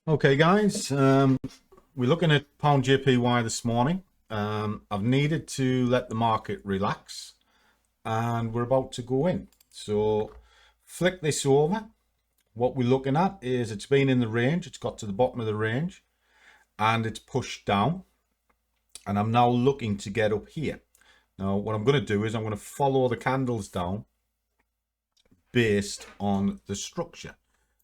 Okay, guys, we're looking at pound JPY this morning. I've needed to let the market relax and we're about to go in. So flick this over. What we're looking at is it's been in the range. It's got to the bottom of the range and it's pushed down. And I'm now looking to get up here. Now, what I'm going to do is I'm going to follow the candles down based on the structure.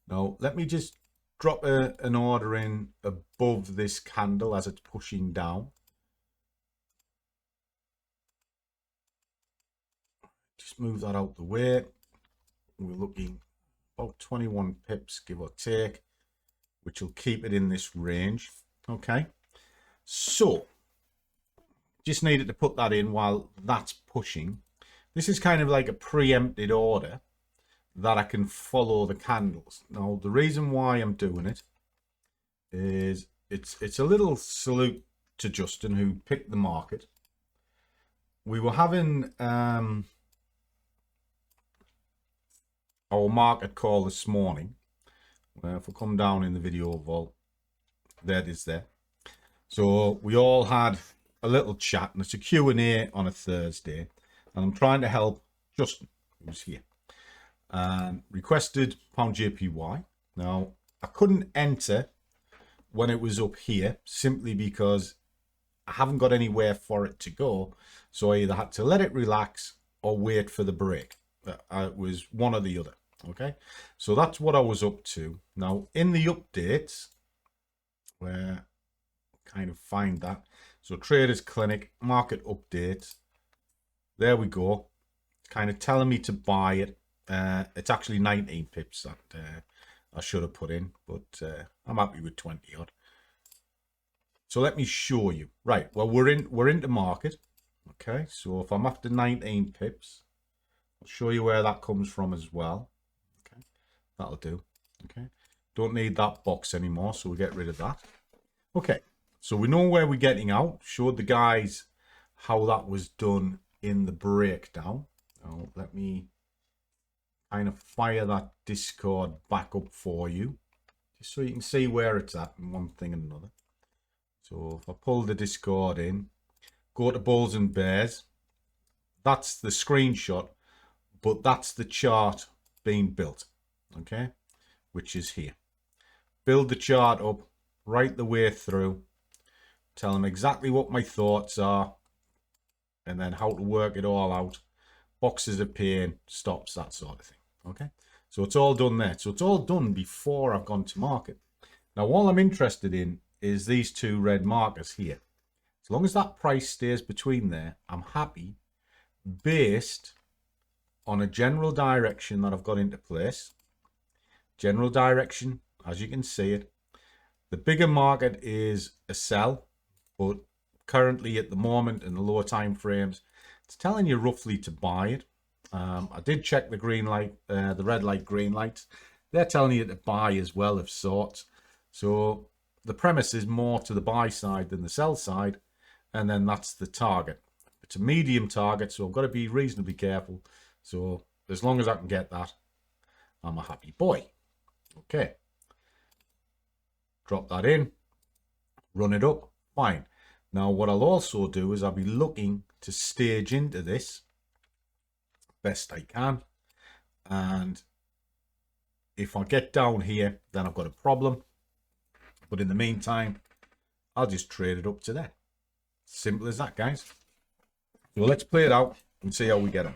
Now, let me just drop an order in above this candle as it's pushing down. Just move that out the way. We're looking about 21 pips, give or take, which will keep it in this range. Okay, so just needed to put that in while that's pushing. This is kind of like a preempted order that I can follow the candles. Now, the reason why I'm doing it is it's a little salute to Justin, who picked the market. We were having our market call this morning. If we come down in the video vault, there it is there. So we all had a little chat, and it's a Q&A on a Thursday, and I'm trying to help Justin, who's here. Requested pound JPY. Now, I couldn't enter when it was up here simply because I haven't got anywhere for it to go. So I either had to let it relax or wait for the break. It was one or the other. Okay, so that's what I was up to. Now, in the updates, where kind of find that, so Traders Clinic market update, there we go. It's kind of telling me to buy it. It's actually 19 pips that I should have put in, but I'm happy with 20 odd. So let me show you. Right, well, we're into market. Okay, so if I'm after 19 pips, I'll show you where that comes from as well. Okay, that'll do. Okay, don't need that box anymore, so we'll get rid of that. Okay, so we know where we're getting out. Showed the guys how that was done in the breakdown. Now, let me kind of fire that Discord back up for you, just so you can see where it's at and one thing and another. So if I pull the Discord in, go to Bulls and Bears, that's the screenshot, but that's the chart being built, okay, which is here. Build the chart up right the way through, tell them exactly what my thoughts are, and then how to work it all out. Boxes of pain, stops, that sort of thing. Okay, so it's all done there. So it's all done before I've gone to market. Now, all I'm interested in is these two red markers here. As long as that price stays between there, I'm happy, based on a general direction that I've got into place. General direction, as you can see it. The bigger market is a sell, but currently at the moment in the lower time frames, it's telling you roughly to buy it. I did check the green light, the red light, green lights. They're telling you to buy as well of sorts. So the premise is more to the buy side than the sell side, and then that's the target. It's a medium target, so I've got to be reasonably careful. So as long as I can get that, I'm a happy boy. Okay. Drop that in, run it up, fine. Now, what I'll also do is I'll be looking to stage into this best I can. And if I get down here, then I've got a problem. But in the meantime, I'll just trade it up to there. Simple as that, guys. So let's play it out and see how we get on.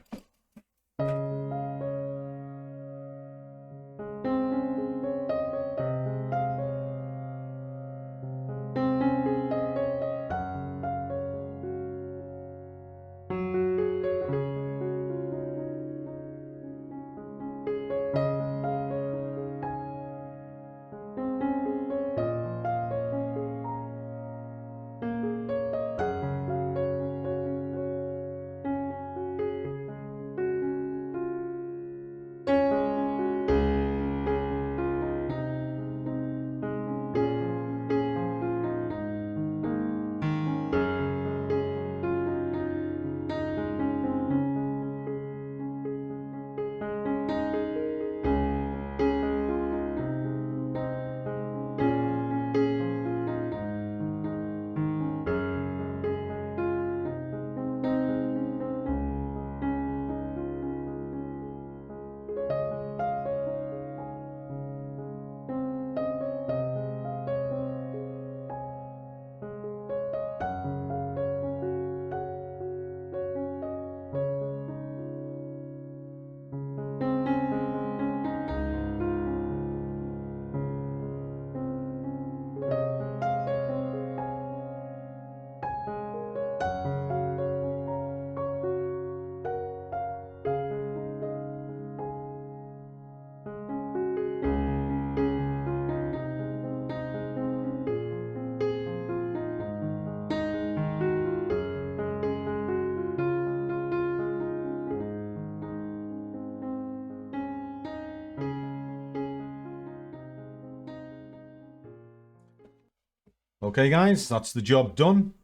Okay, guys, that's the job done.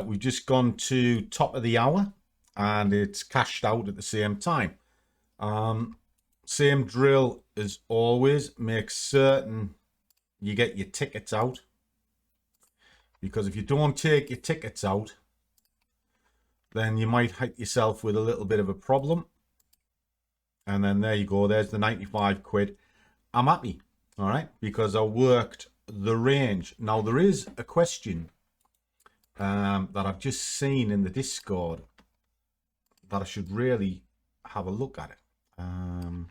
We've just gone to top of the hour and it's cashed out at the same time. Same drill as always. Make certain you get your tickets out, because if you don't take your tickets out, then you might hit yourself with a little bit of a problem. And then there you go. There's the 95 quid. I'm happy, all right, because I worked the range. Now, there is a question that I've just seen in the Discord that I should really have a look at it. I'll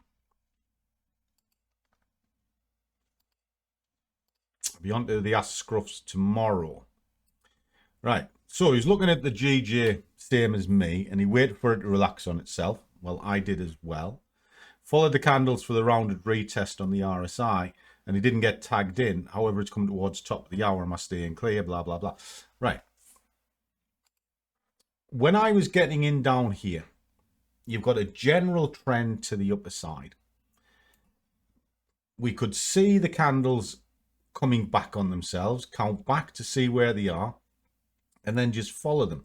be on to the Ask Scruffs tomorrow. Right, so he's looking at the GJ same as me, and he waited for it to relax on itself. Well, I did as well. Followed the candles for the rounded retest on the RSI, and he didn't get tagged in. However, it's come towards top of the hour. Am I staying clear? Blah, blah, blah. Right. When I was getting in down here, you've got a general trend to the upper side. We could see the candles coming back on themselves, count back to see where they are, and then just follow them.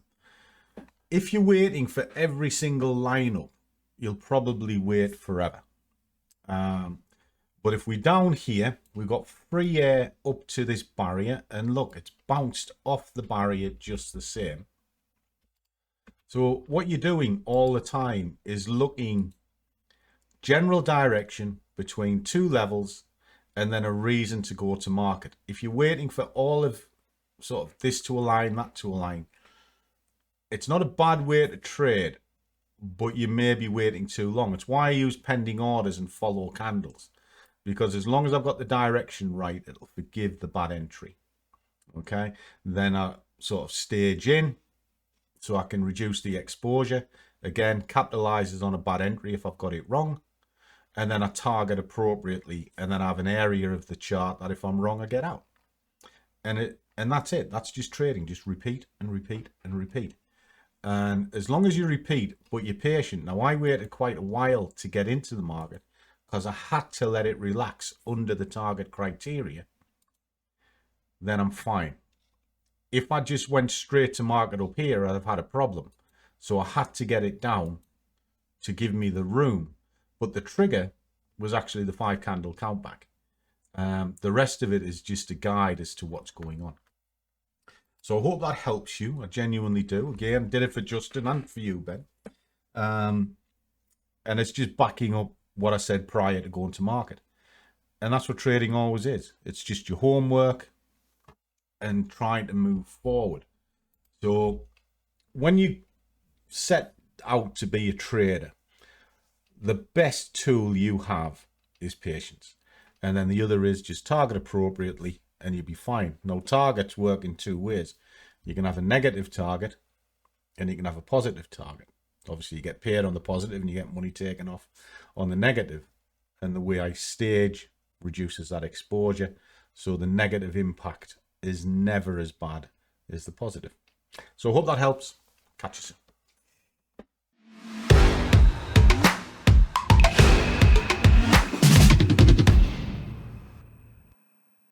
If you're waiting for every single lineup, you'll probably wait forever. But if we're down here, we've got free air up to this barrier, and look, it's bounced off the barrier just the same. So what you're doing all the time is looking general direction between two levels and then a reason to go to market. If you're waiting for all of sort of this to align, that to align, it's not a bad way to trade, but you may be waiting too long. It's why I use pending orders and follow candles, because as long as I've got the direction right, it'll forgive the bad entry. Okay, then I sort of stage in so I can reduce the exposure. Again, capitalizes on a bad entry if I've got it wrong, and then I target appropriately, and then I have an area of the chart that if I'm wrong, I get out. And that's it. That's just trading. Just repeat and repeat and repeat. And as long as you repeat, but you're patient. Now, I waited quite a while to get into the market because I had to let it relax under the target criteria. Then I'm fine. If I just went straight to market up here, I'd have had a problem. So I had to get it down to give me the room. But the trigger was actually the 5 candle countback. The rest of it is just a guide as to what's going on. So I hope that helps you. I genuinely do. Again, did it for Justin and for you, Ben. And it's just backing up what I said prior to going to market. And that's what trading always is. It's just your homework and trying to move forward. So when you set out to be a trader, the best tool you have is patience. And then the other is just target appropriately and you'll be fine. Now, targets work in two ways. You can have a negative target and you can have a positive target. Obviously, you get paid on the positive and you get money taken off on the negative. And the way I stage reduces that exposure. So the negative impact is never as bad as the positive. So I hope that helps. Catch you soon.